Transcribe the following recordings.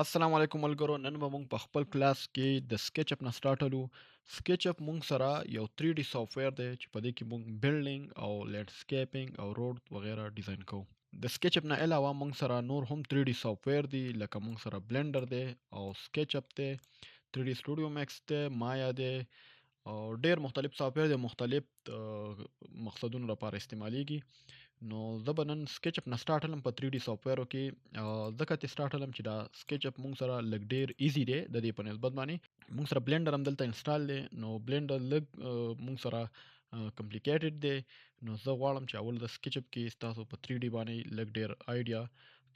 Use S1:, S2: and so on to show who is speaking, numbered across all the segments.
S1: السلام علیکم ملګرو. نن به موږ په خپل کلاس کې د سکیچ اپ نه سٹارټ هلو. سکیچ اپ موږ سره یو 3D سافټویر دی چې په دې کې موږ بلډینګ او لینډسکیپینګ او روډ وغیرہ ډیزاین کوو. د سکیچ اپ نه علاوه موږ سره نور هم 3D سافټویر دی، لکه موږ سره بلندر دی او سکیچ اپ دی، 3D سټوډیو میکس دی، مایا دی او ډیر مختلف سافټویر دی، مختلف مقصدونو لپاره استعمالیږي. نو زه به نن سکیچ اپ نه سٹارټ هلم په 3D سافټویرو کې. ځکه چې سٹارټ هلم چې دا سکیچ اپ مونږ سره لږ ډیر ایزی دی د دې په نسبت باندې. مونږ سره بلندر هم دلته انسټال دی، نو بلندر لږ مونږ سره کمپلیکیټډ دی. نو زه غواړم چې اول د سکیچ اپ کې تاسو په 3D باندې لږ ډیر آیډیا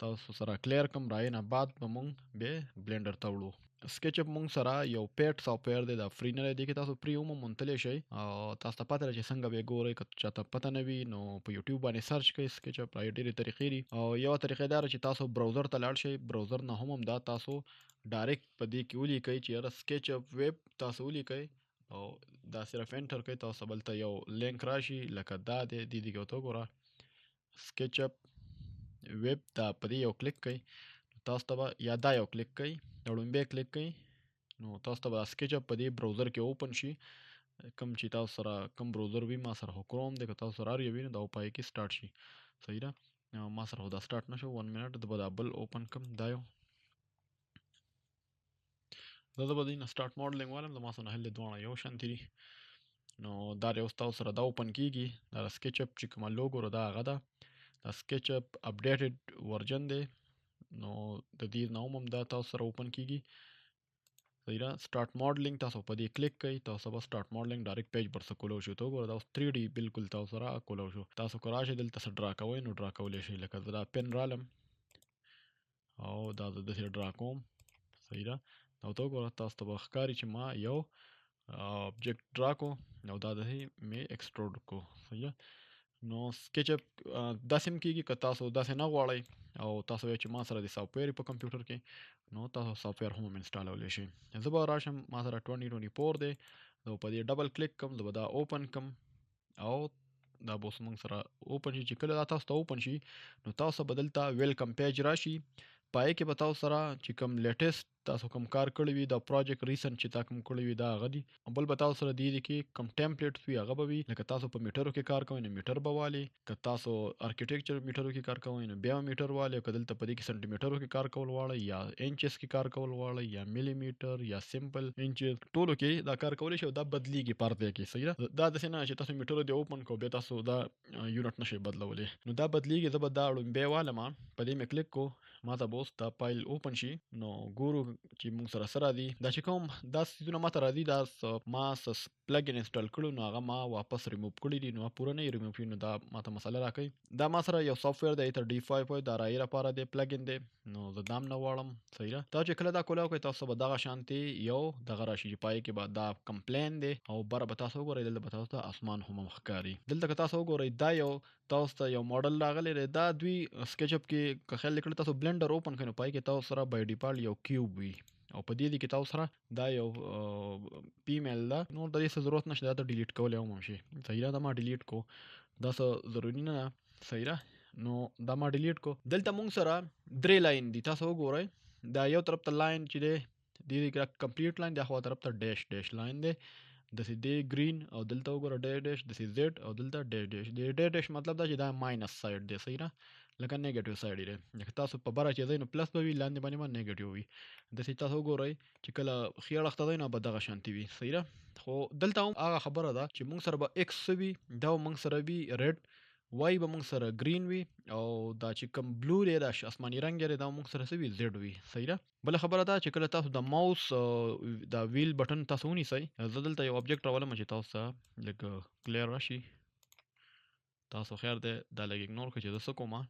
S1: تاسو سره کلیر کم، راي نه بعد به مونږ به بلندر ته وړو. سکیچ اپ مونږ سره یو پیډ سافټویر دی، دا فری نه دی، کې تاسو فری هم مونتلی شئ او تاسو ته پته ده چې څنګه به ګورئ. که چاته پته نه وي نو په یوټیوب باندې سرچ کړئ سکیچ اپ، راځي ډېرې طریقې دي او یو طریقه دا ده چې تاسو براوزر ته لاړ شئ. براوزر نه هم دا تاسو ډایرکټ په دې کې ولیکئ چې یاره سکیچ اپ ویب تاسو ولیکئ او دا صرف انټر کړئ، تاسو بلته یو لینک راشي لکه دا دی، دې کې ورته وګوره سکیچ اپ ویب، دا په دې یو کلیک کړئ. تاسو ته به یا دا یو کلیک کړئ، دا لومبی کلیک کړئ، نو تاسو ته به سکیچ اپ په دې براوزر کې اوپن شي. کوم چې تاسو سره کوم براوزر وي، ما سره خو کروم دی، که تاسو سره هر یو وي نو دا پای کې سٹارټ شي. صحیح ده. ما سره خو دا سٹارټ نشو، 1 منټ د به دا بل اوپن کم. دا یو زه به دې نه سٹارټ ماډلینګ والم، د ما سره هلې دواړه یو شانتي دي. نو دا یو تاسو سره دا اوپن کیږي، دا سکیچ اپ چې کومه لوګو را دا هغه ده. دا سکیچ اپ اپډیټډ ورژن دی، نو د دې نه هم دا تاسو سره اوپن کیږي. صحیح ده. سٹارټ ماډلینګ تاسو په دې کلیک کړئ، تاسو به سٹارټ ماډلینګ ډایرکټ پیج پر سکولو شو. ته وګوره دا اوس 3D بالکل تاسو سره کولو شو. تاسو که راشئ دلته څه ډرا کوئ نو ډرا کولی شئ، لکه زه دا پن رالم او دا زه داسې ډرا کوم. صحیح ده. دا ته وګوره تاسو ته به ښکاري چې ما یو آبجیکټ ډرا کو او دا داسې مې ایکسټروډ کو. صحیح ده. نو سکیچ اپ داسې هم کیږي که تاسو داسې نه غواړئ او تاسو وایئ چې ما سره د سافټویر په کمپیوټر کې، نو تاسو سافټویر هم انسټالولی شئ. زه به راشم، ما سره 2024 دی، زه په دې ډبل کلیک کوم، زه به دا اوپن کم او دا به اوس موږ سره اوپن شي. چې کله دا تاسو ته اوپن شي نو تاسو به دلته ویلکم پیج راشي. پای کې به تاسو سره چې کوم لیټیسټ تاسو کوم کار کړی وي، دا پروجیکټ ریسنټ چې تا کوم کړی وي دا هغه دي. بل به تاسو سره دې کې کوم ټیمپلیټس وي هغه به وي، لکه تاسو په میټرو کې کار کوئ نو میټر به والي، که تاسو ارکیټیکچر میټرو کې کار کوئ نو بیا میټر والي، او که دلته په دې کې سنټي میټرو کې کار کول غواړئ یا انچز کې کار کول غواړئ یا ملي میټر یا سمپل انچز، ټولو کې دا کار کولی شئ او دا بدلیږي پرده کې. صحیح ده. دا داسې نه چې تاسو میټرو دې اوپن کو بیا تاسو دا یونټ نشئ بدلولی، نو دا بدلیږي. زه به دا لومبی والم، په دې مې کلیک کو، ما ته به اوس دا فایل اوپن شي. نو ګورو چې موږ سره څه راځي. دا چې کوم دا څیزونه ما ته راځي، دا ما پلګ ان انسټال کړو نو هغه ما واپس ریموو کړي دي، نو پوره نه یې ریموو شوي، نو دا ما ته مسله راکوي. دا ما سره یو سافټویر دی تر D5 دا رایې لپاره دی، پلګ ان دی، نو زه دا هم نه غواړم. صحیح ده. دا چې کله دا کولاو کوئ تاسو به دغه شانتي یو دغه راشي چې پای کې به دا کمپلین دی او بره به تاسو وګورئ، دلته به تاسو ته اسمان هم ښکاري. دلته که تاسو وګورئ دا یو تاسو ته یو موډل راغلی دی. دا دوی سکیچ اپ کې که خیال کړئ تاسو بلندر اوپن کړئ نو پای کې تاسو سره بای ډیفالت یو کیوب وي او په دې کې تاسو سره دا یو پیمیل ده، نو د دې څه ضرورت نشته، دا ته ډیلیټ کولی هم شي. صحیح ده. دا ما ډیلیټ کو، دا څه ضروري نه ده. صحیح ده. نو دا ما ډیلیټ کو. دلته مونږ سره درې لاین دي، تاسو وګورئ. دا یو طرف ته لاین چې دی دې کې کمپلیټ لاین دی، خوا طرف ته ډیش ډیش لاین دی، داسې دی ګرین، او دلته وګوره ډیش ډیش، داسې زیډ او دلته ډیش ډیش. د ډیش ډیش مطلب دا چې دا ماینس سایډ دی. صحیح ده. لکه نیگیټیو سایډ دی، لکه تاسو په بره چې ځئ نو پلس به وي، لاندې باندې به نیگیټیو وي. داسې تاسو وګورئ چې کله ښي اړخ ته ځئ نو به دغه شانتي وي. صحیح ده. خو دلته هم هغه خبره ده چې موږ سره به ایکس څه وي، دا به موږ سره وي ریډ، وای به موږ سره ګرین وي، او دا چې کوم بلو دی دا آسماني رنګ دی دا موږ سره څه وي زیډ وي. صحیح ده. بله خبره دا چې کله تاسو د ماوس دا ویل بټن تاسو ونیسئ، زه دلته یو آبجیکټ راولم چې تاسو ته لږ کلیر راشي. تاسو خیر دی دا لږ اګنور کړئ چې زه څه کومه.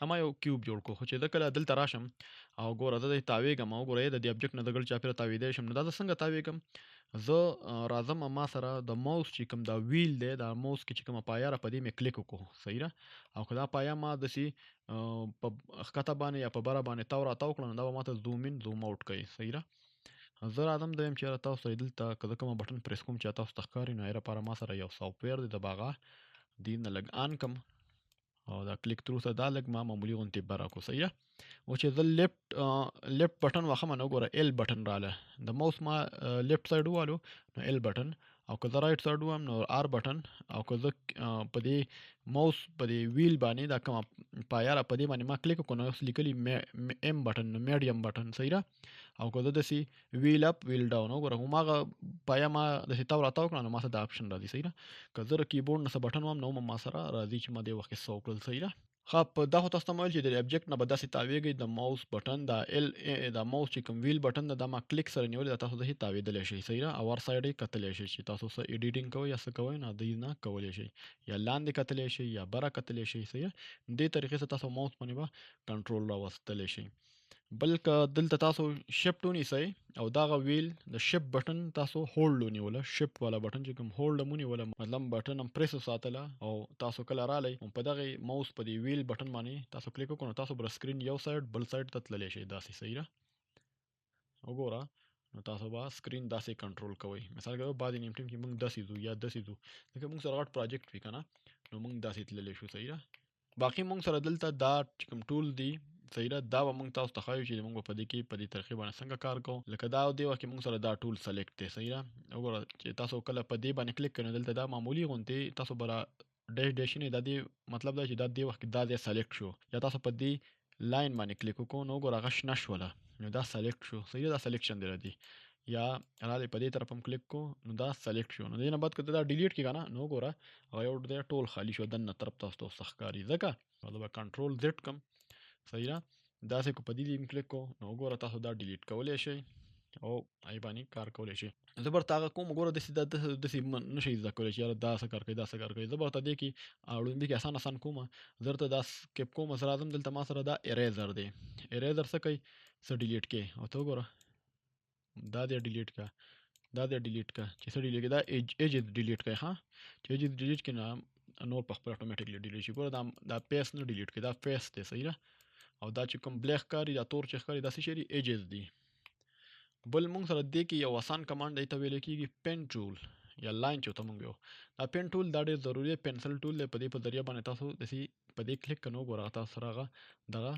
S1: ما یو کیوب جوړ کړو، خو چې زه کله دلته راشم او ګوره زه دې تاویږم او ګوره د دې آبجیکټ نه د ګل چاپېره تاویدی شم، نو دا زه څنګه تاویږم؟ زه راځم، ما سره د ماوس چې کوم دا ویل دی، دا ماوس کې چې کومه پایه را په دې مې کلیک وکړو. صحیح ده. او که دا پایه ما داسې په ښکته باندې یا په بره باندې تاو را تاو کړه نو دا به ما ته زوم ان زوم اوټ کوي. صحیح ده. زه راځم دویم چې یاره تاسو دلته که زه کومه بټن پریس کوم چې تاسو ته ښکاري، نو هغې لپاره ما سره یو سافټویر دی، د به هغه دې نه لږ آن کړم او دا کلیک تھرو سره دا لږ ما معمولي غونتې بره کړو. صحیح ده. او چې زه لیفت بټن وهم نو ګوره ال بټن رااله د موس ما لیفت سایډ والو نو ال بټن، او که زه رائټ سایډ وم نو آر بټن، او که زه په دې موس په دې ویل باندې دا کومه پایه را په دې باندې ما کلیک وکړو نو اوس لیکلي ام بټن نو میډیم بټن. صحیح ده. او که زه داسې ویل اپ ویل ډاون وګوره هماغه پایه ما داسې تاو راتاو کړه نو ما سره دا اپشن راځي. صحیح ده. که زه د کیبورډ نه څه بټن وم نو ما سره راځي چې ما دې وخت کې څه وکړل. صحیح ده. ښه په دا خو تاسو ته مې ویل چې د ابجیکټ نه به داسې تاویږي د موس بټن د موس چې کوم ویل بټن ده دا ما کلیک سره نیولی دا تاسو داسې تاویدلی شئ. صحیح ده. او هر سایډ یې کتلی شئ چې تاسو څه ایډیټینګ کوئ یا څه کوئ نو دوی نه کولی شئ، یا لاندې کتلی شئ یا بره کتلی شئ. صحیح ده. دې طریقې سره تاسو موس باندې به کنټرول راوستلی شئ. بل که دلته تاسو شفټ ونیسئ او دغه ویل د شفټ بټن تاسو هولډ ونیوله، شفټ والا بټن چې کوم هولډ مو ونیوله مطلب بټن هم پریس وساتله او تاسو کله رالی په دغه موس په دې ویل بټن باندې تاسو کلیک وکړو نو تاسو بر سکرین یو سایډ بل سایډ ته تللی شئ داسې. صحیح ده. وګوره نو تاسو به سکرین داسې کنټرول کوئ. مثال کې بعضې نیم ټیم کې موږ داسې ځو یا داسې ځو ځکه موږ سره غټ پروجیکټ وي که نه نو موږ داسې تللی شو. صحیح ده. باقي موږ سره دلته دا چې کوم ټول دي صحیح ده دا به موږ تاسو ته ښایو چې موږ په دې کې په دې طریقې باندې څنګه کار کوو. لکه دا دې وخت کې موږ سره دا ټول سلیکټ دی. صحیح ده. وګوره چې تاسو کله په دې باندې کلیک کړئ دلته دا معمولي غوندې تاسو به ډیش نه دا دې مطلب دا چې دا دې وخت کې دا ځای سلیکټ شو، یا تاسو په دې لاین باندې کلیک وکړو نو وګوره هغه شنه شوله نو دا سلیکټ شو. صحیح ده. دا سلیکشن دی راځي یا راځي په دې طرف هم کلیک کو نو دا سلیکټ شو. نو دې نه بعد که دا ډیلیټ کړي که نه نو وګوره هغه یو ځای ټول خالي شو دننه طرف تاسو ته څه ښکاري ځکه زه به کنټرول زیډ کړم. صحیح ده. داسې که په دې کلیک کو نو وګوره تاسو دا ډیلیټ کولی شئ او ای باندې کار کولی شئ. زه به ورته هغه کوم وګوره داسې نشئ زده کولی چې یاره دا څه کار کوي دا څه کار کوي. زه به ورته دې کې لومړي کې اسان کومه زه درته دا سکیپ کوم. زه راځم دلته ما سره دا اریزر دی. اریزر څه کوي څه ډیلیټ کوي او ته وګوره دا دې ډیلیټ کا دا دې ډیلیټ کا چې څه ډیلیټ دا ایجز ډیلیټ کوي. ها چې ایجز ډیلیټ کړي نه نور په خپل اتوماتیکلی ډیلیټ شي. ګوره دا پیس نه ډیلیټ کوي دا فیس دی. صحیح ده. او دا چې کوم بلیک ښکاري دا تور چې ښکاري دا څه شی دي ایجز دي. بل موږ سره دې کې یو آسان کمانډ دی ته ویل کېږي پین ټول یا لاین چې ورته موږ یو دا پین ټول دا ډېر ضروري دی. پنسل ټول دی په دې په ذریعه باندې تاسو داسې په دې کلیک کړئ نو وګوره تاسو سره هغه دغه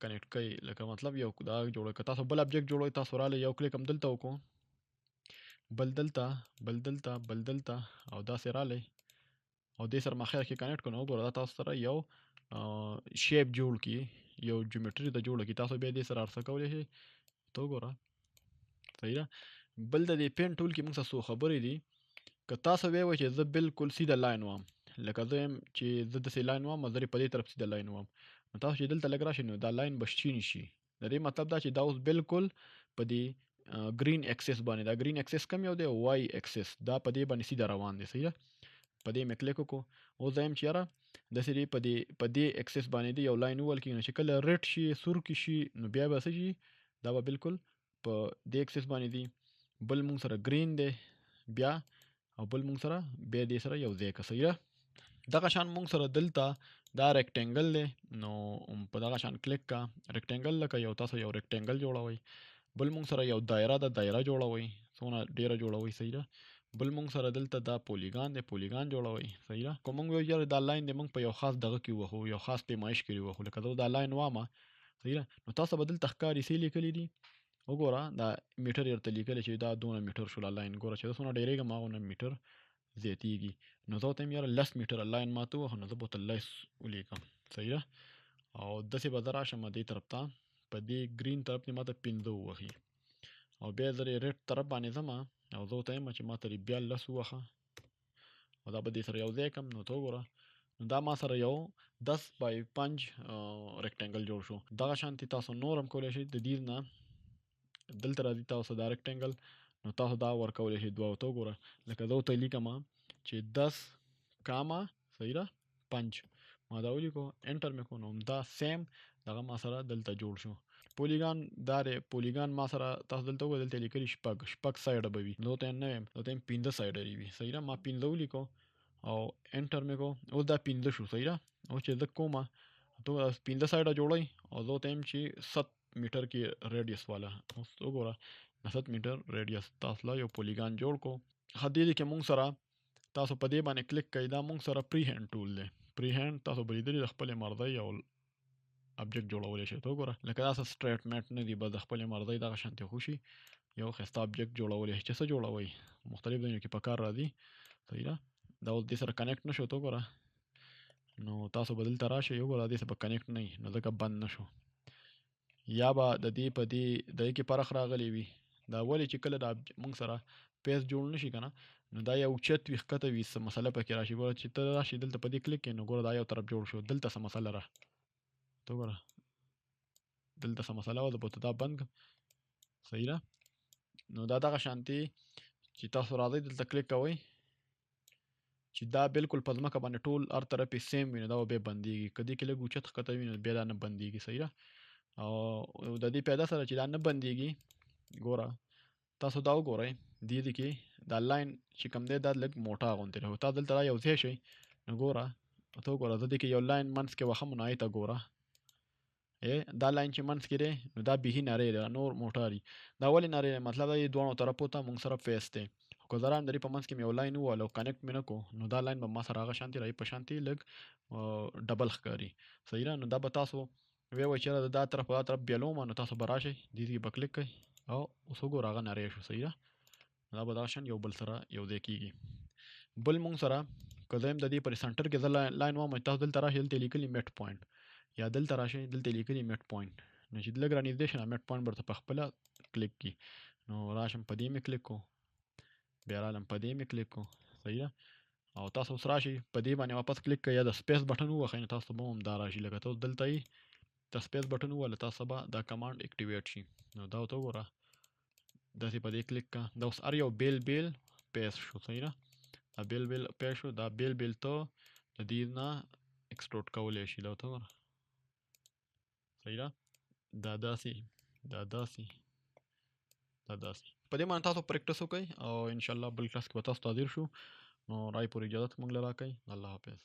S1: کنیکټ کوي. لکه مطلب یو دا جوړوي که تاسو بل ابجیکټ جوړوئ تاسو رالی یو کلیک هم دلته وکړو بل دلته بل دلته بل دلته او داسې رالی او دې سره ما خیر کې کنیکټ کړو نو وګوره دا تاسو سره یو شیپ جوړ کړي یو جیومټري ته جوړ کړي. تاسو بیا دې سره هر څه کولی شئ. ته وګوره صحیح ده. بل د دې پین ټول کې موږ سره څو خبرې دي. که تاسو وایئ چې زه بالکل سیده لاین وم لکه زه یم چې زه داسې لاین وم او زه په دې طرف سیده لاین وم نو تاسو چې دلته لږ راشئ نو دا لاین به شین شي. د دې مطلب دا چې دا اوس بالکل په دې ګرین اکسس باندې دا ګرین اکسس کوم یو دی وای اکسس دا په دې باندې سیده روان دی. صحیح ده. په دې مې کلیک وکړو اوس دا یم چې یاره داسې دی په دې اکسس باندې دی یو لاین وول کېږي نو چې کله ریډ شي سور کې شي نو بیا به څه شي دا به بالکل په دې اکسس باندې دی. بل موږ سره ګرین دی بیا او بل موږ سره بیا دې سره یو ځای که. صحیح ده. دغه شان موږ سره دلته دا ریکټینګل دی نو په دغه شان کلیک کا ریکټینګل لکه یو تاسو یو ریکټینګل جوړوئ. بل موږ سره یو دایره ده دایره جوړوئ څونه ډیره جوړوئ. صحیح ده. بل موږ سره دلته دا پولیګان دی پولیګان جوړوئ. صحیح ده. که موږ وایو یاره دا لاین دی موږ په یو خاص دغه کې ووهو یو خاص پیمایش کې ووهو لکه زه دا لاین وامه. صحیح ده. نو تاسو به دلته ښکاري څه لیکلي دي وګوره دا میټر یې ورته لیکلی چې دا 2 میټر شوله لاین. ګوره چې زه څونه ډیریږم هغونه میټر زیاتیږي. نو زه ورته یم یاره 10 میټره لاین ما ته ووهه نو زه به ورته 10 ولیکم. صحیح ده. او داسې به زه راشم دې طرف ته په دې ګرین طرف کې ما ته 15 ووهي او بیا زه ریډ طرف باندې ځم او زه ورته یم چې ما ته بیا 10 ووهه او دا به دې سره یو ځای کړم. نو ته وګوره نو دا ما سره یو 10 بای 5 ریکټینګل جوړ شو. دغه شانتې تاسو نور هم کولی شئ د دې نه دلته راځي تاسو دا ریکټینګل نو تاسو دا ورکولی شئ دوه. ته وګوره لکه زه ورته لیکم چې 10 کاما صحیح ده 5 ما دا ولیکو انټر مې کړو نو دا سیم دغه ما سره دلته جوړ شو. پولیګان دا دی پولیګان ما سره تاسو دلته وګورئ دلته لیکلي شپږ سایډه به وي نو ته نه یم نو ته یم 15 سایډه وي. صحیح ده. ما 15 ولیکو او انټر مې کړو اوس دا 15 شو. صحیح ده. اوس چې زه کومه ته 15 سایډه جوړئ او زه ورته یم چې 7 میټر کې ریډیس والا. اوس وګوره 7 میټر ریډیس تاسو لا یو پولیګان جوړ کو. ښه دې کې موږ سره تاسو په دې باندې کلیک کړئ دا موږ سره پری هینډ ټول دی. فری هاند تاسو به لیدلي د خپلې مرضۍ یو ابجیکټ جوړولی شئ. ته وګوره لکه داسې سټریټ میټ نه دي، به د خپلې مرضۍ دغه شانتې خوشي یو ښایسته ابجیکټ جوړولی شئ. چې څه جوړوئ مختلف ځایونو کې په کار راځي. صحیح ده. دا اوس دې سره کنیکټ نه شو. ته وګوره نو تاسو به دلته راشئ، وګوره دې سره به کنیکټ نه وي، نو ځکه بند نه شو. یا به د دې په دې کې فرق راغلی وي. دا ولې چې کله دا موږ سره پیس جوړ نشي که نه، نو دا یو اوچت وي، ښکته وي، څه مسله پکې راشي. ګوره چې ته راشي دلته په دې کلیک کړې، نو ګوره دا یو طرف جوړ شو، دلته څه مسله را. ته وګوره دلته څه مسله وه، زه به دا بند کړم. صحیح ده. نو دا دغه شانتې چې تاسو راځئ دلته کلیک کوئ، چې دا بالکل په ځمکه باندې ټول هر طرف یې سیم وي، نو دا به بیا بندېږي. که دې کې لږ اوچت ښکته وي، نو بیا دا نه بندېږي. صحیح ده. او د دې پیدا سره چې دا نه بندېږي، ګوره تاسو دا وګورئ دې کې دا لاین چې کوم دی دا لږ موټا غوندې دی. تاسو دلته را یو ځای شئ، نو ګوره ته وګوره زه دې کې یو لاین منځ کې وهم، نو هغې ته ګوره دا لاین چې منځ کې دی، نو دا بیخي نری دی، نور موټا دي. دا ولې نری دی؟ مطلب دا دی دواړو طرفو ته موږ سره فیس دی. خو که زه رایم د دې په منځ کې مې یو لاین ووهلو او کنیکټ مې نه کړو، نو دا لاین به ما سره هغه شانتې راځي، په شانتې لږ ډبل ښکاري. صحیح ده. نو دا به تاسو ویې وایئ چې دا طرف دا طرف بیلومه، نو تاسو به راشئ دې کې به کلیک کوئ او اوس وګوره هغه نری شو. صحیح ده. دا به دغه شان یو بل سره یو ځای کېږي. بل موږ سره که زه یم د دې پر سنټر کې زه لاین ووهم، تاسو دلته راشئ، دلته یې لیکلي میټ پوینټ، یا دلته راشئ دلته یې لیکلي میټ پوینټ، نو چې لږ رانږدې شي میټ پوینټ به درته پخپله کلیک کړي. نو راشم په دې مې کلیک کړو، بیا رالم په دې مې کلیک کړو. صحیح ده. او تاسو اوس راشئ په دې باندې واپس کلیک کړئ، یا د سپیس بټن ووهئ، نو تاسو به هم دا راشي. لکه تاسو دلته یې د سپیس بټن ووهله، تاسو به دا کمانډ اکټیویټ شي. نو دا ورته وګوره داسې په دې کلیک کړه، دا اوس هر یو بیل بیل پیس شو. صحیح ده. دا بیل بیل پیس شو، دا بیل بیل ته د دې نه ایکسپورټ کولی شي. دا ورته وګوره. صحیح ده. دا داسې دا داسې دا داسې په دې باندې تاسو پریکټس وکړئ، او انشاءالله بل کلاس کې به تاسو ته حاضر شو. نو رای پورې اجازت موږ له راکړئ. الله حافظ.